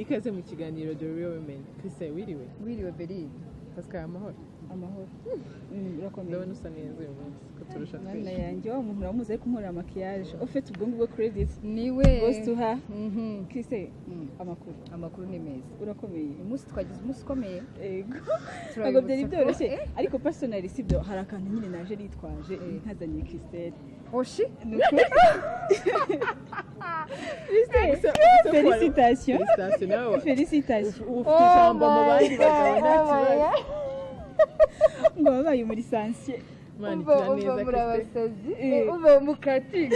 ikaze mu kiganiro The Real Women. Christelle wiriwe Beri. Pascal amahoro. Urakomeye. Ndabona usa neza uyu munsi ko turusha twese. Nana yanjye wa muntu uramuze ariko nkorera maquillage. Ufite ubwo ngubwo credit. Niwe. Boss tuha. Christelle Amakuru ni meza. Urakomeye. Umunsi twagize umunsi ukomeye. Yego. Ntabwo byari byoroshye ariko personally sibyo hari akantu nyine naje ritwaje nkazanye Christelle. Oshi? Félicitations. Félicitations. Ufite ijambo mu bandi bagabo ngo babaye muri lisansiye. Uva murabasazi. Uva mukati.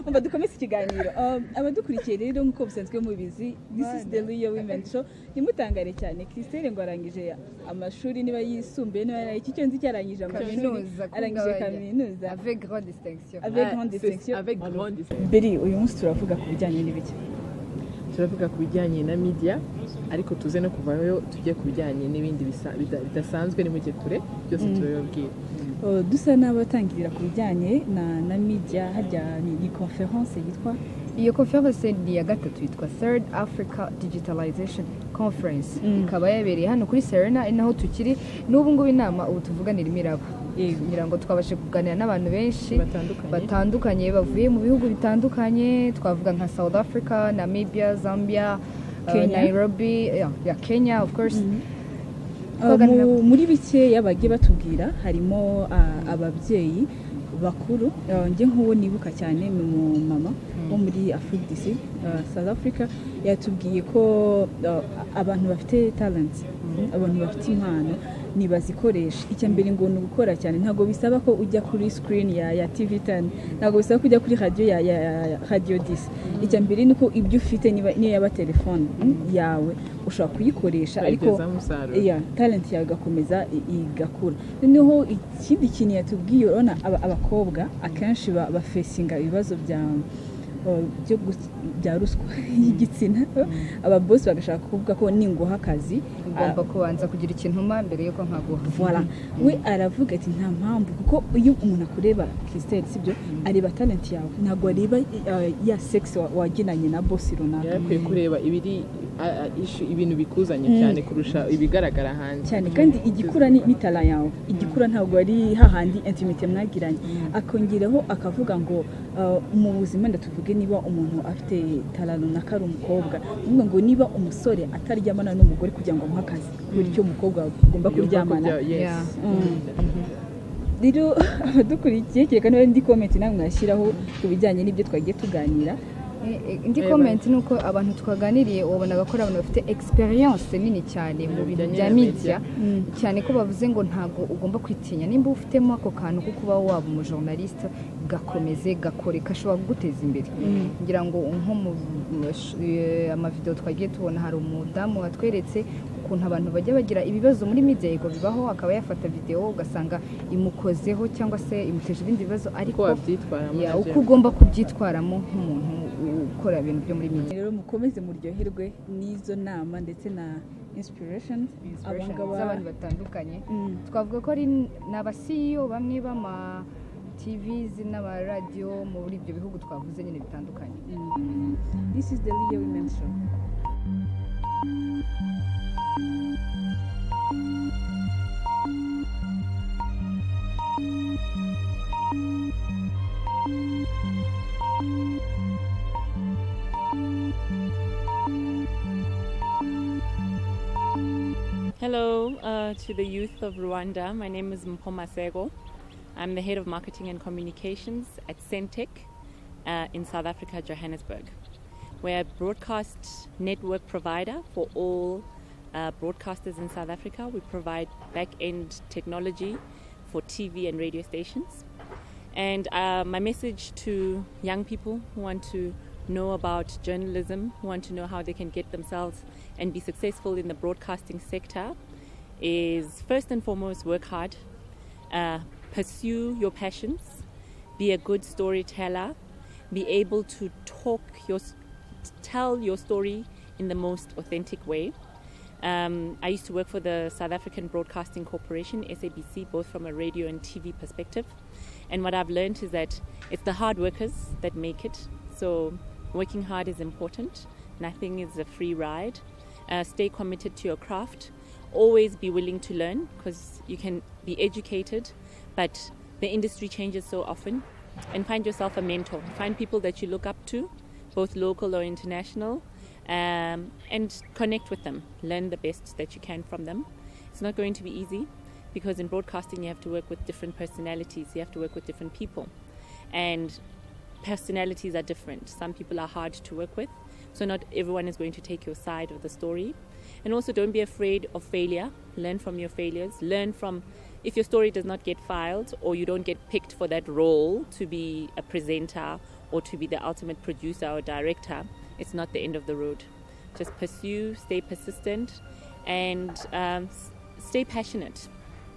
Umva dukomeze ikiganiro. Abadukurikiye rero nk'uko busanzwe mubizi, this is the Real Women Show. Nimutangare cyane Christelle ngo arangije amashuri niba yisumbuye niba iki cyo nzi cyarangije amashuri arangije kaminuza avec grande distinction. avec grande distinction. Beri uyu munsi turavuga ku bijyanye n'ibiki? Turavuga ku bijyanye na media ariko tuze no kuvayo tujye ku bijyanye n'ibindi bidasanzwe ni mugihe ture byose turababwira. Dusa n'abatangirira ku bijyanye na media hajya ni conference yitwa Iyo conference ni ya gatatu yitwa Third Africa Digitalization Conference. Ikaba yabereye hano kuri Serena inaho tukiri n'ubu ngubu inama ubu tuvuganira imiraba. Kugira ngo twabashe kuganira n'abantu benshi batandukanye bavuye mu bihugu bitandukanye twavuga nka South Africa, Namibia, Zambia, Nairobi, Kenya of course. Muri bike yabagiye batubwira harimo ababyeyi bakuru nge nk'uwo nibuka cyane ni umumama wo muri Afrique du Sud, South Africa yatubwiye ko abantu bafite talent abantu bafite impano nibazikoresha icya mbere ngo ni gukora cyane ntago bisaba ko ujya kuri screen ya TV10 ntago bisaba kujya kuri radio ya radio 10 icya mbere niko ibyo ufite niyo yaba telefone yawe ushaka kuyikoresha ariko talent yagakomeza igakura noneho ikindi kintu yatubwiye urabona abakobwa akenshi bafesinga ibibazo bya ruswa y'igitsina ababosi bagashaka kuvuga ko ninguha akazi ugomba kubanza kugira ikintu mbere yuko nkaguha. Voilà. We aravuga ati nta mpamvu kuko iyo umuntu akureba Christelle sibyo areba talent yawe ntago areba ya sex waginanye na boss runaka. Yakwiye kureba ibintu bikuzanye cyane kurusha ibigaragara hanze. Cyane kandi igikura ni talent yawe. Igikura ntago ari hahandi intimate mwagiranye. Akongeraho akavuga ngo mu buzima ndatuvuge niba umuntu afite talent nakari umukobwa ngo niba umusore ataryamana n'umugore kugira ngo akazi bityo umukobwa ugomba kuryamana. Rero abadukurikiye kereka niba ndi comment namwe mwashyiraho ku bijyanye n'ibyo twagiye tuganira. Indi comment nuko abantu twaganiriye ubona bakora abantu bafite experience nini cyane mu bintu bya media cyane ko bavuze ngo ntago ugomba kwitinya nimba ufitemo ako kantu ko kuba waba umu journaliste gakomeze gakoreka ashobora guteza imbere ngira ngo nko mu amavideo twagiye tubona hari umudamu watweretse ukuntu abantu bajya bagira ibibazo muri media yego bibaho akaba yafata video ugasanga imukozeho cyangwa se imuteje ibindi bibazo ariko uko ugomba kubyitwaramo nk'umuntu ukora ibintu byo muri media. Rero mukomeze muryoherwe n'izo nama ndetse na inspiration z'abantu batandukanye twavuga ko ari n'aba-CEO bamwe b'ama TVs n'aba radio muri ibyo bihugu twavuze nyine bitandukanye. This is the Real Women Show. Hello to the youth of Rwanda. My name is Mpoma Sego. I'm the head of marketing and communications at Centec in South Africa, Johannesburg. We're a broadcast network provider for all broadcasters in South Africa. We provide back-end technology for TV and radio stations. And my message to young people who want to know about journalism, who want to know how they can get themselves and be successful in the broadcasting sector is first and foremost work hard, pursue your passions, be a good storyteller, be able to tell your story in the most authentic way. I used to work for the South African Broadcasting Corporation, SABC, both from a radio and TV perspective. And what I've learned is that it's the hard workers that make it. So working hard is important. Nothing is a free ride. Stay committed to your craft. Always be willing to learn, because you can be educated, but the industry changes so often. And find yourself a mentor. Find people that you look up to, both local or international, and connect with them. Learn the best that you can from them. It's not going to be easy, because in broadcasting you have to work with different personalities. You have to work with different people. And personalities are different. Some people are hard to work with, so not everyone is going to take your side of the story. And also, don't be afraid of failure. Learn from your failures. Learn from, if your story does not get filed or you don't get picked for that role to be a presenter or to be the ultimate producer or director, it's not the end of the road. Just pursue, stay persistent, and stay passionate.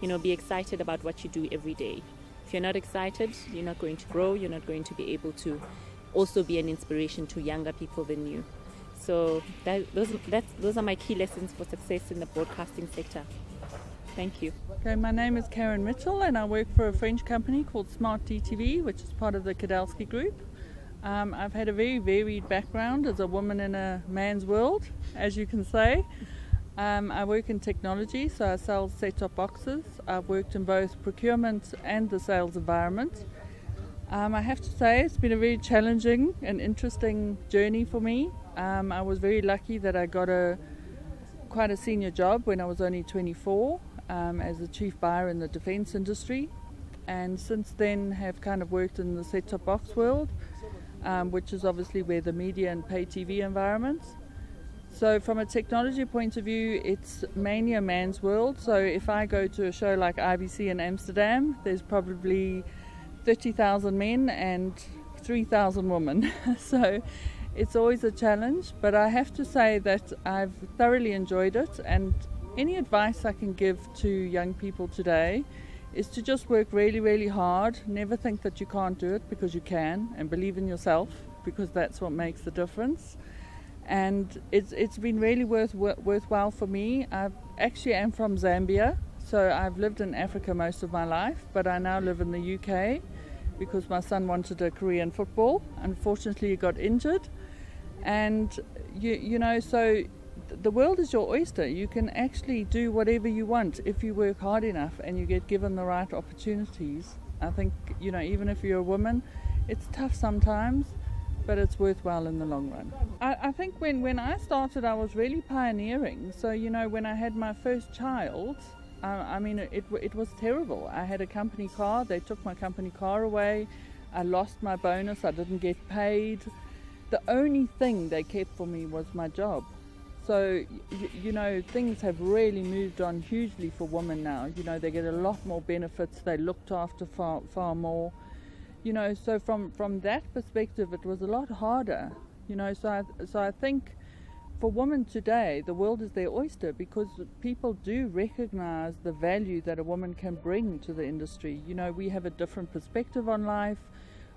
Be excited about what you do every day. If you're not excited, you're not going to grow. You're not going to be able to also be an inspiration to younger people than you. So those are my key lessons for success in the broadcasting sector. Thank you. Okay, my name is Karen Mitchell, and I work for a French company called Smart DTV, which is part of the Kadalski Group. I've had a very varied background as a woman in a man's world, as you can say. I work in technology, so I sell set-top boxes. I've worked in both procurement and the sales environment. I have to say it's been a very challenging and interesting journey for me. I was very lucky that I got quite a senior job when I was only 24 as a chief buyer in the defence industry, and since then have kind of worked in the set-top box world, which is obviously where the media and pay TV environments. So from a technology point of view, it's mainly a man's world. So if I go to a show like IBC in Amsterdam, there's probably 30,000 men and 3,000 women. So it's always a challenge, but I have to say that I've thoroughly enjoyed it, and any advice I can give to young people today is to just work really, really hard. Never think that you can't do it, because you can, and believe in yourself, because that's what makes the difference. And it's been really worthwhile for me. I actually am from Zambia, so I've lived in Africa most of my life, but I now live in the UK because my son wanted a career in football. Unfortunately, he got injured. And, so the world is your oyster. You can actually do whatever you want if you work hard enough and you get given the right opportunities. I think, even if you're a woman, it's tough sometimes, but it's worthwhile in the long run. I think when I started, I was really pioneering. So, when I had my first child, it was terrible. I had a company car. They took my company car away. I lost my bonus. I didn't get paid. The only thing they kept for me was my job. So, things have really moved on hugely for women now. They get a lot more benefits. They're looked after far more. So from that perspective, it was a lot harder. So I think for women today, the world is their oyster, because people do recognize the value that a woman can bring to the industry. We have a different perspective on life.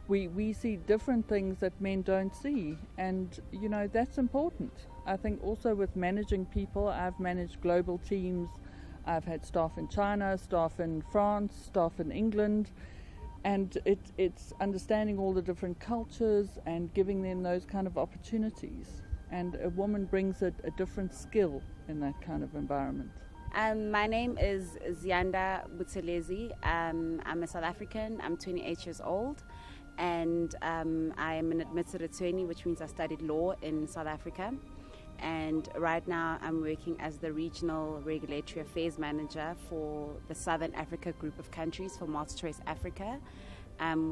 We see different things that men don't see, and that's important. I think also with managing people, I've managed global teams. I've had staff in China, staff in France, staff in England, and it's understanding all the different cultures and giving them those kind of opportunities. And a woman brings a different skill in that kind of environment. My name is Zianda Buthelezi. I'm a South African. I'm 28 years old, and I am an admitted attorney, which means I studied law in South Africa. And right now I'm working as the Regional Regulatory Affairs Manager for the Southern Africa group of countries for MultiChoice Africa.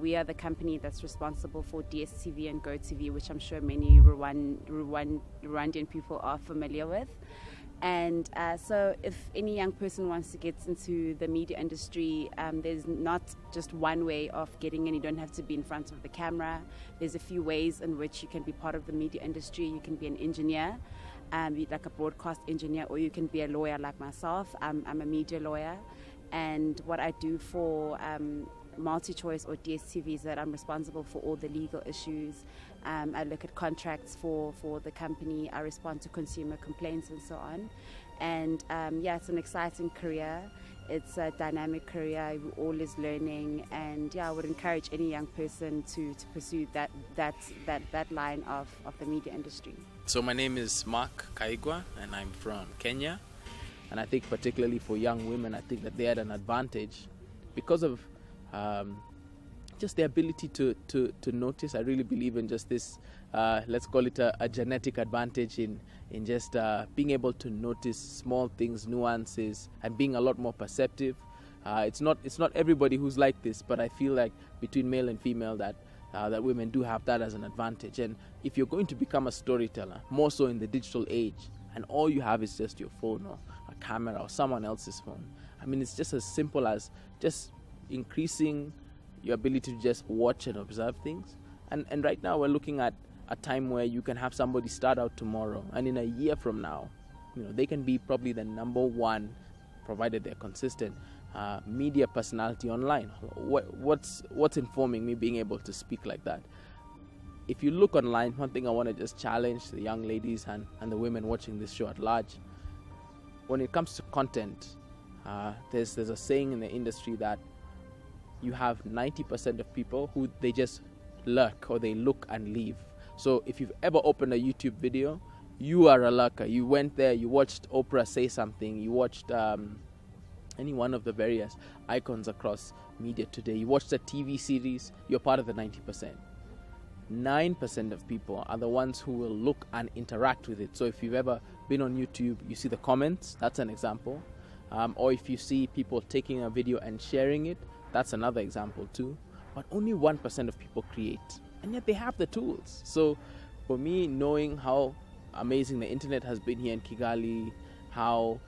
We are the company that's responsible for DSTV and GoTV, which I'm sure many Rwandan people are familiar with. And so if any young person wants to get into the media industry, there's not just one way of getting in. You don't have to be in front of the camera. There's a few ways in which you can be part of the media industry. You can be an engineer, like a broadcast engineer, or you can be a lawyer like myself. I'm a media lawyer, and what I do for MultiChoice or DSTV is that I'm responsible for all the legal issues. I look at contracts for the company. I respond to consumer complaints and so on. And yeah, it's an exciting career. It's a dynamic career. We're always learning, and yeah, I would encourage any young person to pursue that line of the media industry. So my name is Mark Kaigwa, and I'm from Kenya. And I think particularly for young women, I think that they had an advantage because of just the ability to notice. I really believe in just this, let's call it a genetic advantage in just being able to notice small things, nuances, and being a lot more perceptive. It's not everybody who's like this, but I feel like between male and female that women do have that as an advantage. And if you're going to become a storyteller, more so in the digital age, and all you have is just your phone or a camera or someone else's phone, I mean, it's just as simple as just increasing your ability to just watch and observe things. And right now we're looking at a time where you can have somebody start out tomorrow, and in a year from now, they can be probably the number one, provided they're consistent, media personality online. What's informing me being able to speak like that? If you look online, one thing I want to just challenge the young ladies and the women watching this show at large, when it comes to content, there's a saying in the industry that you have 90% of people who they just lurk, or they look and leave. So if you've ever opened a YouTube video, you are a lurker. You went there, you watched Oprah say something, you watched any one of the various icons across media today, you watched a TV series, you're part of the 90%. 9% of people are the ones who will look and interact with it. So if you've ever been on YouTube, you see the comments, that's an example. Or if you see people taking a video and sharing it, that's another example too. But only 1% of people create, and yet they have the tools. So for me, knowing how amazing the internet has been here in Kigali, how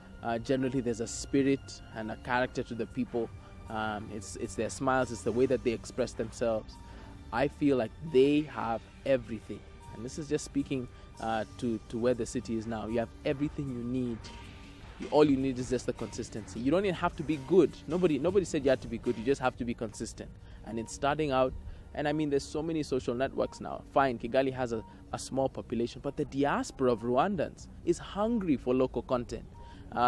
generally there's a spirit and a character to the people, it's their smiles, it's the way that they express themselves, I feel like they have everything. And this is just speaking to where the city is now. You have everything you need. All you need is just the consistency. You don't even have to be good. Nobody said you had to be good. You just have to be consistent. And in starting out, and I mean, there's so many social networks now. Fine, Kigali has a small population, but the diaspora of Rwandans is hungry for local content.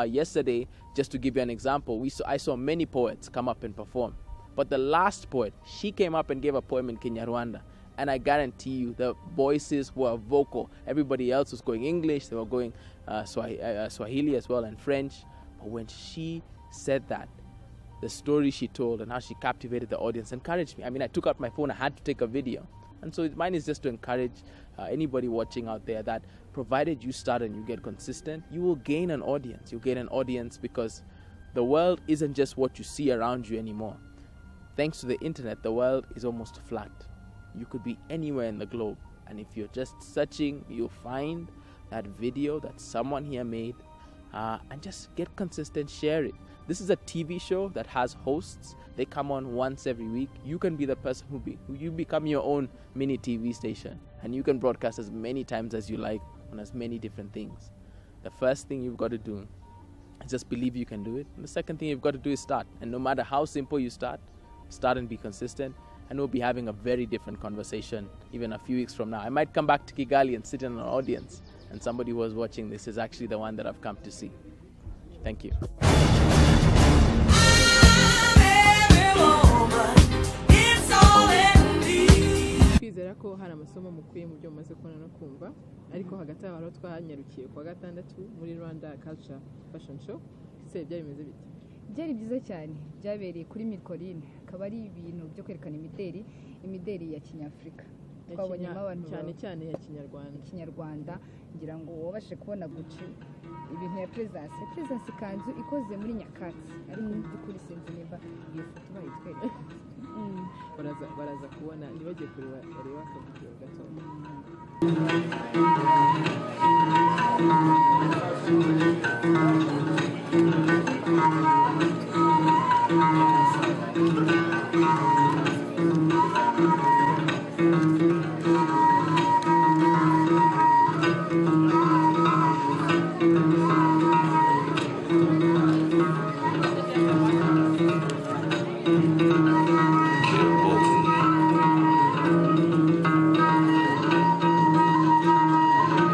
Yesterday, just to give you an example, I saw many poets come up and perform. But the last poet, she came up and gave a poem in Rwanda. And I guarantee you, the voices were vocal. Everybody else was going English. They were going Swahili as well, and French. But when she said that, the story she told and how she captivated the audience encouraged me. I mean, I took out my phone. I had to take a video. And so mine is just to encourage anybody watching out there that provided you start and you get consistent, you will gain an audience. You'll gain an audience because the world isn't just what you see around you anymore. Thanks to the internet, the world is almost flat. You could be anywhere in the globe, and if you're just searching, you'll find that video that someone here made, and just get consistent, share it. This is a TV show that has hosts. They come on once every week. You can be the person who you become your own mini TV station, and you can broadcast as many times as you like on as many different things. The first thing you've got to do is just believe you can do it, and the second thing you've got to do is start. And no matter how simple you start and be consistent, and we'll be having a very different conversation even a few weeks from now. I might come back to Kigali and sit in an audience, and somebody who was watching this is actually the one that I've come to see. Thank you. Twizera ko hari amasomo mukuye mu byo mumaze kubona no kumva, ariko hagati aho twanyarukiye kwa gatandatu muri Rwanda Culture Fashion Show. Se byari bimeze bite? Byari byiza cyane, byabereye kuri Mircoline, akaba ari ibintu byo kwerekana imideri ya Kinyafrika. Twabonyemo abantu cyane ya Kinyarwanda, ngira ngo wabashe kubona Gucci ibintu ya presence kanzu ikoze muri nyakatsi, ariko mu by'ukuri sinzi niba iyo foto bayitwereka. baraza kubona nibagiye kureba akavuyo gato.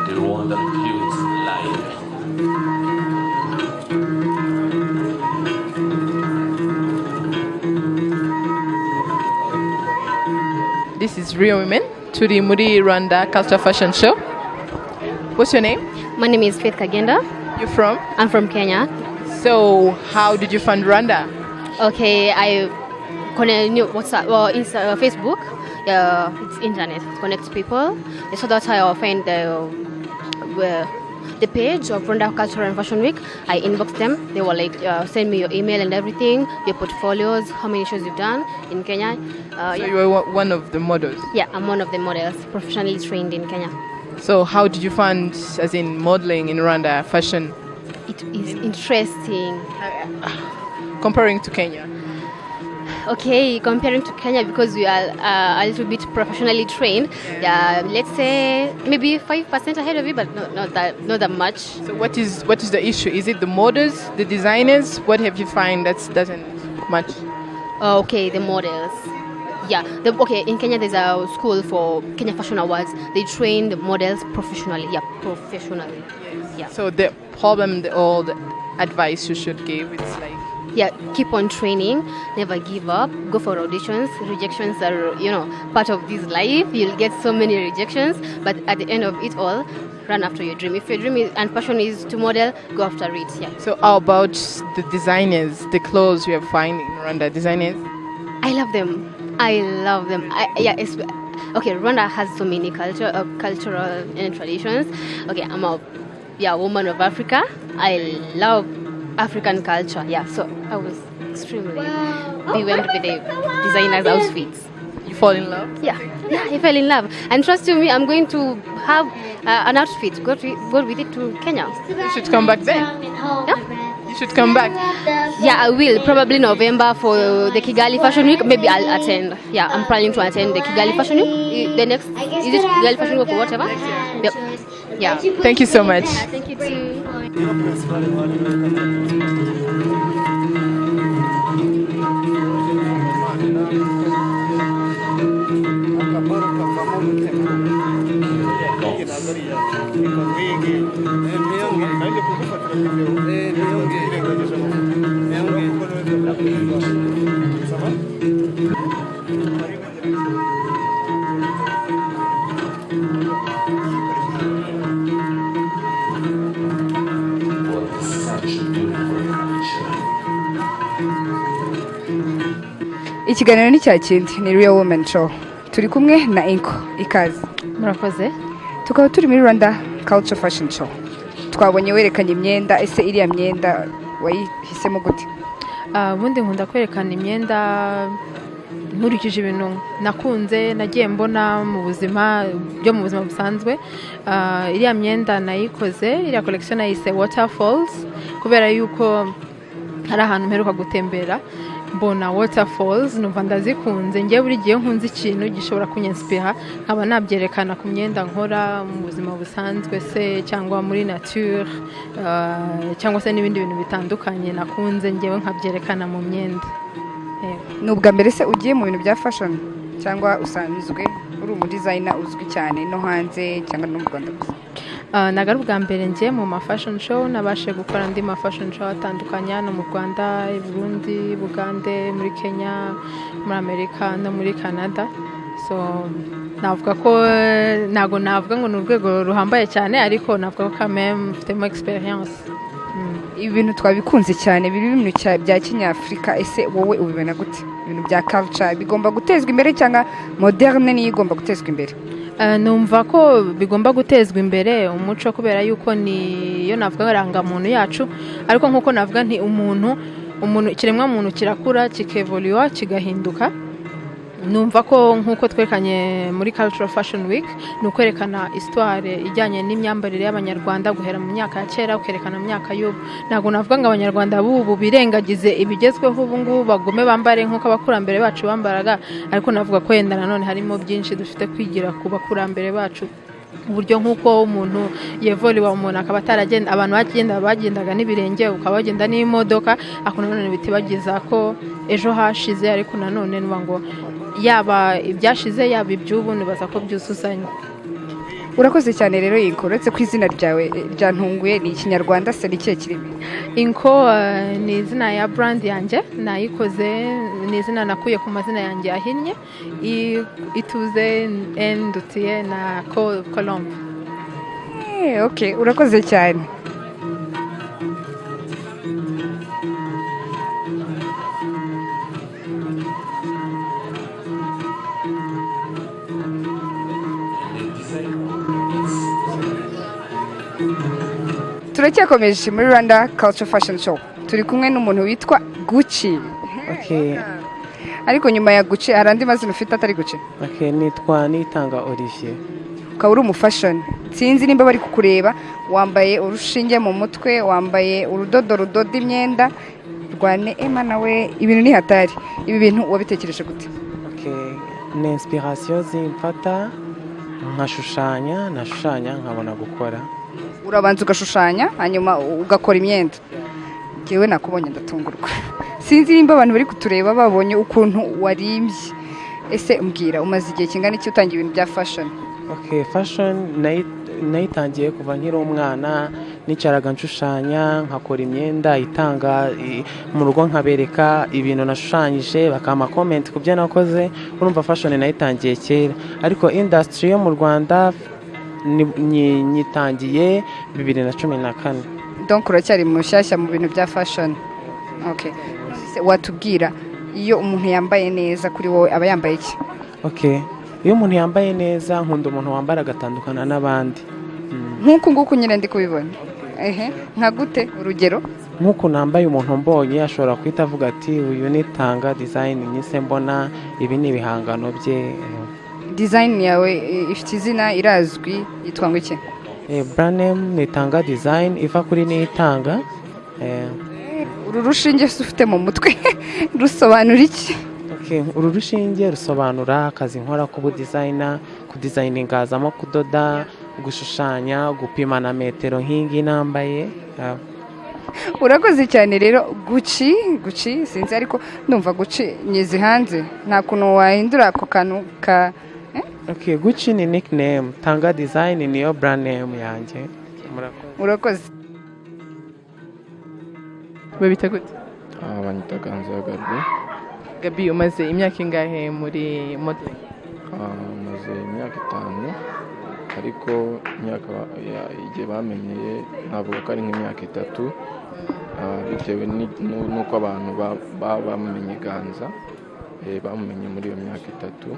The Rwanda Youth Live. This is Real Women. Turi muri Rwanda Culture Fashion Show. What's your name? My name is Faith Kagenda. You're from? I'm from Kenya. So, how did you find Rwanda? Okay, I connect WhatsApp or Facebook. It's internet. It connects people. So that's how I find the page of Rwanda Culture and Fashion Week. I inboxed them. They were like, send me your email and everything, your portfolios, how many shows you've done in Kenya. So you were one of the models? Yeah, I'm one of the models, professionally trained in Kenya. So how did you find, as in modeling in Rwanda, fashion? It is interesting. Comparing to Kenya? Okay, comparing to Kenya, because we are a little bit professionally trained. Yeah, let's say maybe 5% ahead of you, but not that much. So what is the issue? Is it the models, the designers? What have you find that doesn't match? Okay, the models. Yeah. In Kenya there's a school for Kenya Fashion Awards. They train the models professionally. Yeah, professionally. Yes. Yeah. So the problem, all the advice you should give, it's like, yeah, keep on training, never give up, go for auditions. Rejections are, part of this life. You'll get so many rejections, but at the end of it all, run after your dream. If your dream and passion is to model, go after it. Yeah. So how about the designers, the clothes you are finding in Rwanda, designers? I love them. Okay, Rwanda has so many cultural and traditions. Okay, I'm a woman of Africa. I love African culture. Yeah, so I was extremely bewildered with the designers' outfits. You fall in love? Yeah, I fell in love. And trust you me, I'm going to have an outfit. Go with it to Kenya. You should come back then. Yeah? You should come back. Yeah, I will. Probably November for the Kigali Fashion Week. Maybe I'll attend. Yeah, I'm planning to attend the Kigali Fashion Week. The next, is it Kigali Fashion Week or whatever? Yep. Yeah. Thank you so much. Yeah, thank you too. Ikiganiro ni cya kindi ni Real Women Show. Turi kumwe na Inko ikaze. Murakoze. Tukaba turi muri Rwanda Culture Fashion Show. Twabonye werekanye imyenda, ese iriya myenda wayihisemo gute? Ubundi nkunda kwerekana imyenda nkurikije ibintu nakunze nagiye mbona mu buzima busanzwe. Iriya myenda nayikoze, iriya collection nayise Waterfalls kubera yuko hari ahantu mperuka gutembera mbona waterfalls numva ndazikunze. Ngiye buri gihe nkunze ikintu gishobora kunyenspira nkaba nabyerekana ku myenda nkora mu buzima busanzwe se cyangwa muri nature cyangwa se n'ibindi bintu bitandukanye nakunze ngewe nkabyerekana mu myenda. Nubwa mbere se ugiye mu bintu bya fashion cyangwa usanzwe uri umu designer uzwi cyane no hanze cyangwa no mu Rwanda gusa? Nagaru bwa mbere ngiye mu ma fashion show, nabashe gukora andi ma fashion show atandukanye no mu Rwanda, i Burundi, Bugande, muri Kenya, muri Amerika no muri Canada. So navuga ko navuga ngo n'urwego ruhambaye cyane ariko navuga ko quand même mfitemo experience. Ibintu twabikunze cyane biri bimwe bya Kinyafrika, ese wowe ubibona gute? Ibintu bya culture bigomba gutezwa imbere cyangwa moderne ni igomba gutezwa imbere? Numva ko bigomba gutezwa imbere umuco kubera yuko niyo navuga garanga muntu yacu, ariko nkuko navuga nti umuntu kiremwa muntu kirakura kikevoluwa kigahinduka. Numva ko nkuko twerekanye muri Cultural Fashion Week nukwerekana histoire ijyanye n'imyambarire y'abanyarwanda guhera mu myaka ya kera ukerekana mu myaka y'ubu. Nago navuga ngo abanyarwanda bubu birengagize ibigezweho ubu ngubu bagome bambare nkuko abakurambere bacu bambaraga, ariko navuga ko yenda nanone harimo byinshi dufite kwigira ku bakurambere bacu. Uburyo nkuko umuntu yevoliwa umuntu akaba ataragenda, abantu bagendaga n'ibirenge ukaba bagenda n'imodoka, ako nanone bitibagiza ko ejo hashize, ariko nanone nuba ngo yaba ibyashize yaba iby'ubu nibaza ko byuzuzanya. urakoze cyane rero Inko uretse ko izina ryawe ryantunguye ni ikinyarwanda se n'ikihe kirimi Inko ni izina ya brand yanjye nayikoze ni izina nakuye ku mazina yanjye ahinnye ituze ndutiye na Colombe. Okay urakoze cyane turacyakomeje muri Rwanda Culture Fashion Show turi kumwe n'umuntu witwa Gucci. Ariko nyuma ya Gucci hari andi mazina ufite atari Gucci? Nitwa Nitanga Olivier. Ukaba uri umufashion sinzi nimba bari kukureba wambaye urushinge mu mutwe wambaye urudodo rudoda imyenda rwane ema nawe ibintu ni hatari ibi bintu wabitekereje gute? Ni inspiration zimfata nkashushanya nkabona gukora. Urabanza ugashushanya hanyuma ugakora imyenda. Ngewe nakubonye ndatungurwa sinzi nimba abantu bari kutureba babonye ukuntu warimbye. Ese umbwira umaze igihe kingana iki utangiye ibintu bya fashion? Fashion nayitangiye kuva nkiri umwana nicaraga nshushanya nkakora imyenda itanga mu rugo nkabereka ibintu nashushanyije bakama comment ku byo nakoze. Urumva fashion nayitangiye kera ariko industry yo mu Rwanda nyitangiye 2014. Donc uracyari mushyashya mu bintu bya fashion. Okay. Watubwira iyo umuntu yambaye neza kuri wowe aba yambaye iki? Iyo umuntu yambaye neza nkunda umuntu wambara agatandukana n'abandi. Nkuko nguko nyine ndi kubibona. Nka gute urugero? Nkuko nambaye umuntu mbonye ashobora kwita avuga ati uyu Nitanga design nyise mbona ibi ni ibihangano bye. Design yawe ifite izina irazwi yitwa ngo iki? Brand name Nitanga design iva kuri Nitanga. Uru rushinge ufite mu mutwe rusobanura iki? Uru rushinge rusobanura akazi nkora ku designer kudizayingazamo kudoda gushushanya gupima na metero nk'ingi nambaye. Urakoze cyane rero Gucci sinzi ariko ndumva Gucci nyizi hanze nta kuntu wahindura ako kantu ka Gucci ni nickname Tanga design niyo brand name yanjye. Urakoze. Babita gute? Banyita Gabi umaze imyaka ingahe muri modeling? Maze imyaka 5 ariko imyaka igihe bamenyeye navuga ko ari nk'imyaka 3 bitewe nuko abantu bamenye Ganza bamenye muri iyo myaka 3.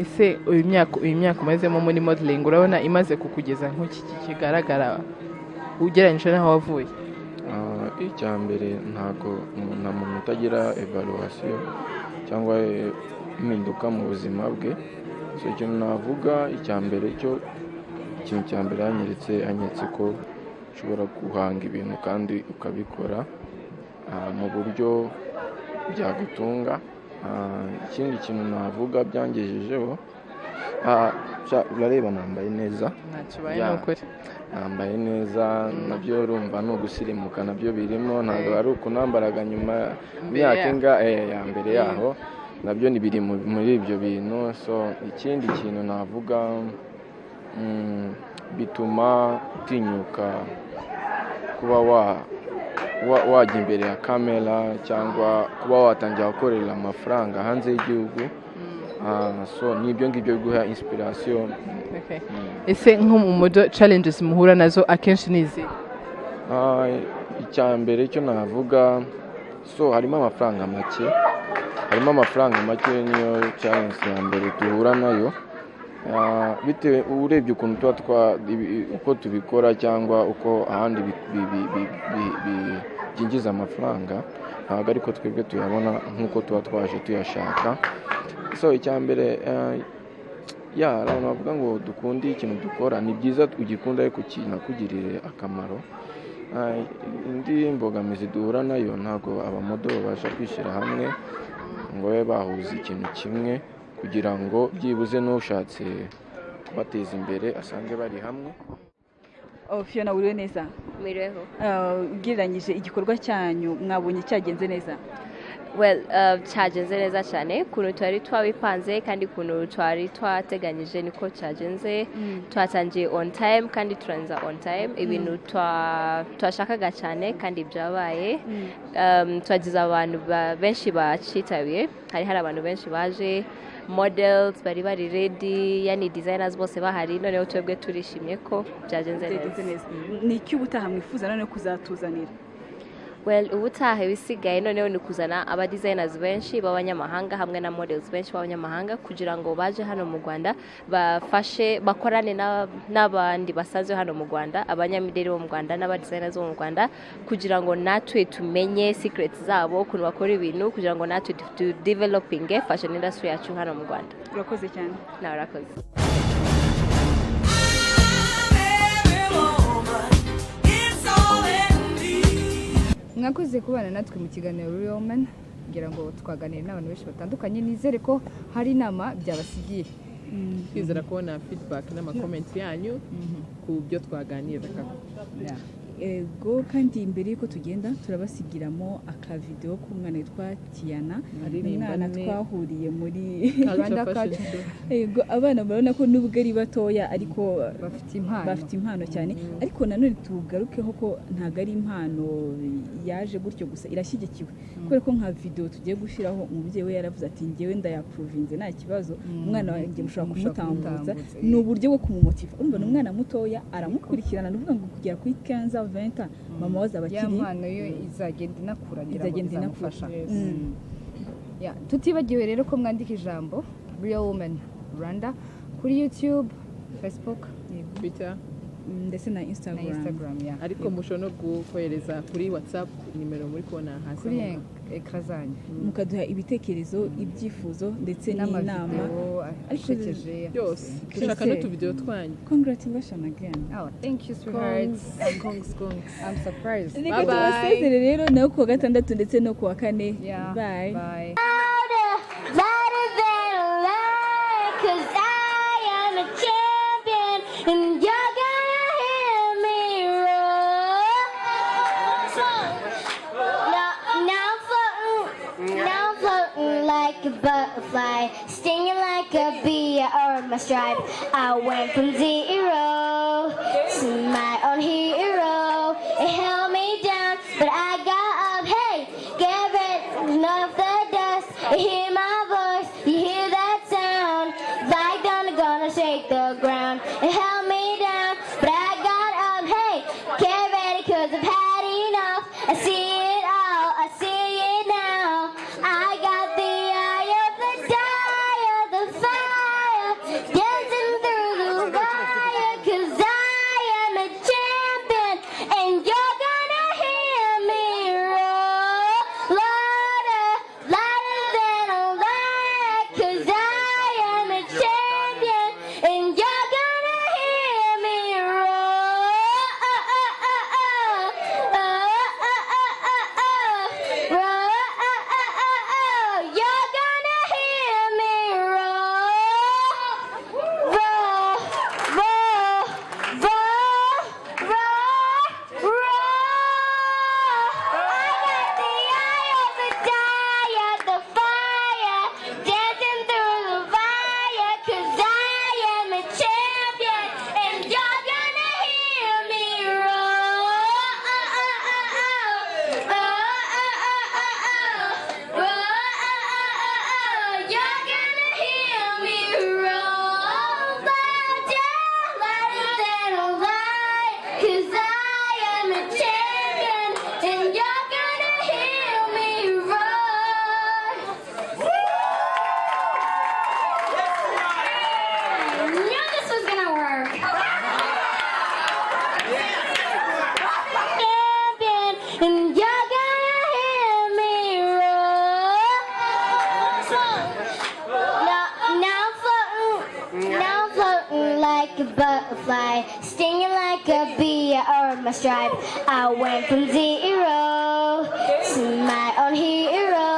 Ese uyu myaka umazemo muri modeling urabona imaze kukugeza nk'iki kigaragara ugereranyije n'aho wavuye? Icyambere ntago umuntu utagira evaluation cyangwa impinduka mu buzima bwe. So ikintu navuga icyambere ikintu cyambere anyeretse ko ushobora guhanga ibintu kandi ukabikora mu buryo byagutunga. Ikindi kintu navuga byangejejeho urareba nambaye neza. Nambaye neza nabyo urumva no gusirimuka nabyo birimo ntabwo ari ukunambaraga nyuma y'imyaka ya mbere yaho nabyo ni biri muri ibyo bintu. So ikindi kintu navuga bituma utinyuka kuba wajya imbere ya kamera cyangwa kuba watangira gukorera amafaranga hanze y'igihugu. So nibyo ngibyo biguha inspiration. Ese nko mu modo challenges muhura nazo akenshi nizi? Icyambere cyo navuga harimo amafaranga make niyo challenge ya mbere duhura nayo. Bitewe urebye ukuntu uko tubikora cyangwa uko ahandi byinjiza amafaranga ntabwo ariko twebwe tuyabona nk'uko tuba twaje tuyashaka. So icyambere abantu bavuga ngo dukunde ikintu dukora ni byiza ugikunda ariko kinakugirire akamaro. Indi mbogamizi duhura nayo ntabwo abamodo babasha kwishyira hamwe ngo babe bahuza ikintu kimwe kugira ngo byibuze n'ushatse kubateza imbere asange bari hamwe. Fiona uriwe neza? Mireho. Ugereranyije igikorwa cyanyu mwabonye cyagenze neza? Well, cyagenze neza cyane ukuntu twari twabipanze kandi ukuntu twari twateganyije niko cyagenze twatangiye on time kandi turangiza on time ibintu twashakaga cyane kandi byabaye twagize abantu benshi bacitabye hari abantu benshi baje models bari ready yani designers bose bahari noneho twebwe turishimye ko byagenze neza. Ni iki ubutaha mwifuza none kuzatuzanira? Well, ubutaha bisigaye noneho ni kuzana aba designers benshi b'abanyamahanga hamwe na models benshi b'abanyamahanga kugira ngo baje hano mu Rwanda bafashe bakorane n'abandi basanzwe hano mu Rwanda abanyamideli bo mu Rwanda n'aba designers bo mu Rwanda kugira ngo natwe tumenye secrets zabo ukuntu bakora ibintu kugira ngo natwe tu developing fashion industry yacu hano mu Rwanda. Urakoze cyane. Na urakoze. mwakoze kubana natwe mu kiganiro Real Woman ngira ngo twaganire n'abantu benshi batandukanye nizere ko hari inama byabasigiye twizera kubona feedback n'amakomenti yanyu ku byo twaganiraga. Ego kandi imbere yuko tugenda turabasigiramo akavideo k'umwana witwa Tiana umwana twahuriye muri Rwanda Culture. Ego abana barabona ko nubwo ari batoya ariko bafite impano cyane ariko nanone tugarukeho ko ntago ari impano yaje gutyo gusa irashyigikiwe kubera ko nka video tugiye gushiraho umubyeyi we yaravuze ati ngewe ndayaprovinze nta kibazo umwana wanjye mushobora kumutambutsa ni uburyo bwo kumumotiva urumva umwana mutoya aramukurikirana nuvuga ngo kugera kuri 15 20 mama waza bakiri impano yo izagenda inakura tutibagiwe rero ko mwandika ijambo Real Woman Rwanda kuri YouTube, Facebook, Twitter ndetse na Instagram ariko mushobora no gukohereza kuri WhatsApp nimero muri kubona hasi kuri ekra zanyu mukaduha ibitekerezo ibyifuzo ndetse n'inama ashekeje byose dushaka no tuvideo twanyu. Congratulations again. Thank you sweetheart. I'm surprised. Bye bye. Rero nayo ku gatandatu ndetse no ku wa kane. Bye. Bye. Butterfly, stinging like a bee. I earned my stripe. I went from zero to my own hero. It held me down, but I got up. Hey, get rid of the dust. You hear my voice, you hear that sound. Like thunder gonna shake the ground. It held me down, but I got up. Hey, get ready 'cause I've had enough. I see it all, I see it now. I got the eye of the fire, dancing through the wire, 'cause I am a champion, and you're gonna hear me roar louder, louder than a lion, 'cause I am a champion, and you're gonna hear me like a butterfly, stinging like a bee. I earned my stripe. I went from zero to my own hero.